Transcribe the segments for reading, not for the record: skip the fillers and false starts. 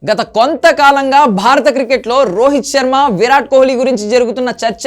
గత కొంతకాలంగా భారత క్రికెట్లో రోహిత్ శర్మ, విరాట్ కోహ్లీ గురించి జరుగుతున్న చర్చ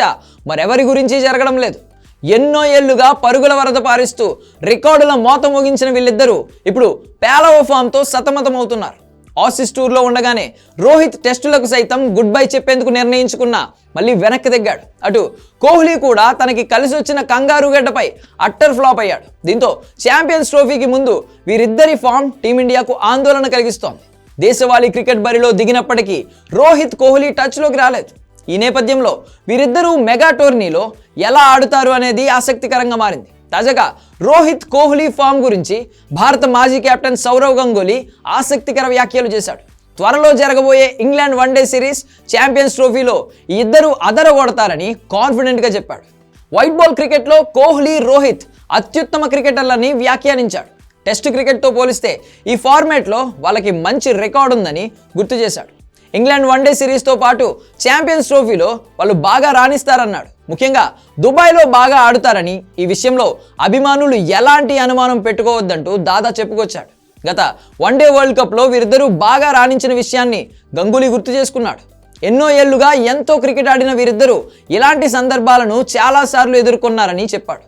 మరెవరి గురించి జరగడం లేదు. ఎన్నో ఏళ్లుగా పరుగుల వరద పారిస్తూ రికార్డుల మోత మోగించిన వీళ్ళిద్దరూ ఇప్పుడు పేలవ ఫామ్తో సతమతమవుతున్నారు. ఆసీస్ టూర్లో ఉండగానే రోహిత్ టెస్టులకు సైతం గుడ్ బై చెప్పేందుకు నిర్ణయించుకున్నా మళ్ళీ వెనక్కి తగ్గాడు. అటు కోహ్లీ కూడా తనకి కలిసి వచ్చిన కంగారు గడ్డపై అట్టర్ ఫ్లాప్ అయ్యాడు. దీంతో ఛాంపియన్స్ ట్రోఫీకి ముందు వీరిద్దరి ఫామ్ టీమిండియాకు ఆందోళన కలిగిస్తోంది. దేశవాళీ క్రికెట్ బరిలో దిగినప్పటికీ రోహిత్, కోహ్లీ టచ్లోకి రాలేదు. ఈ నేపథ్యంలో వీరిద్దరూ మెగా టోర్నీలో ఎలా ఆడుతారు అనేది ఆసక్తికరంగా మారింది. తాజాగా రోహిత్, కోహ్లీ ఫామ్ గురించి భారత మాజీ కెప్టెన్ సౌరవ్ గంగూలీ ఆసక్తికర వ్యాఖ్యలు చేశాడు. త్వరలో జరగబోయే ఇంగ్లాండ్ వన్డే సిరీస్, ఛాంపియన్స్ ట్రోఫీలో ఈ ఇద్దరు అదరగొడతారని కాన్ఫిడెంట్గా చెప్పాడు. వైట్ బాల్ క్రికెట్లో కోహ్లీ, రోహిత్ అత్యుత్తమ క్రికెటర్లని వ్యాఖ్యానించాడు. టెస్ట్ క్రికెట్తో పోలిస్తే ఈ ఫార్మాట్లో వాళ్ళకి మంచి రికార్డు ఉందని గుర్తు చేశాడు. ఇంగ్లాండ్ వన్డే సిరీస్తో పాటు ఛాంపియన్స్ ట్రోఫీలో వాళ్ళు బాగా రాణిస్తారన్నాడు. ముఖ్యంగా దుబాయ్లో బాగా ఆడుతారని, ఈ విషయంలో అభిమానులు ఎలాంటి అనుమానం పెట్టుకోవద్దంటూ దాదా చెప్పుకొచ్చాడు. గత వన్డే వరల్డ్ కప్లో వీరిద్దరూ బాగా రాణించిన విషయాన్ని గంగూలీ గుర్తు చేసుకున్నాడు. ఎన్నో ఏళ్లుగా ఎంతో క్రికెట్ ఆడిన వీరిద్దరూ ఇలాంటి సందర్భాలను చాలాసార్లు ఎదుర్కొన్నారని చెప్పాడు.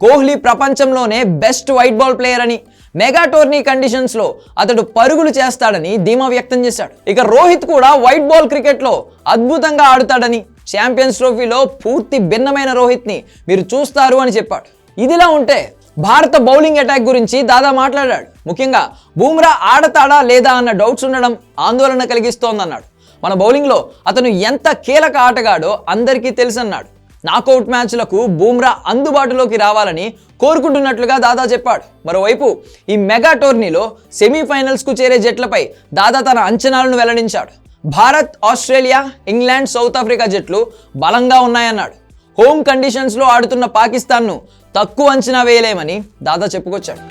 కోహ్లీ ప్రపంచంలోనే బెస్ట్ వైట్ బాల్ ప్లేయర్ అని, మెగా టోర్నీ కండిషన్స్లో అతడు పరుగులు చేస్తాడని ధీమా వ్యక్తం చేశాడు. ఇక రోహిత్ కూడా వైట్ బాల్ క్రికెట్లో అద్భుతంగా ఆడుతాడని, ఛాంపియన్స్ ట్రోఫీలో పూర్తి భిన్నమైన రోహిత్ని మీరు చూస్తారు అని చెప్పాడు. ఇదిలా ఉంటే భారత బౌలింగ్ అటాక్ గురించి దాదా మాట్లాడాడు. ముఖ్యంగా బూమ్రా ఆడతాడా లేదా అన్న డౌట్స్ ఉండడం ఆందోళన కలిగిస్తోందన్నాడు. మన బౌలింగ్లో అతను ఎంత కీలక ఆటగాడో అందరికీ తెలుసన్నాడు. నాకౌట్ మ్యాచ్లకు బూమ్రా అందుబాటులోకి రావాలని కోరుకుంటున్నట్లుగా దాదా చెప్పాడు. మరోవైపు ఈ మెగా టోర్నీలో సెమీఫైనల్స్కు చేరే జట్లపై దాదా తన అంచనాలను వెల్లడించాడు. Bharat, Australia, England, south Africa జట్లు బలంగా ఉన్నాయన్నాడు. హోమ్ కండిషన్స్లో ఆడుతున్న పాకిస్తాన్ను తక్కువ అంచనా వేయలేమని దాదా చెప్పుకొచ్చాడు.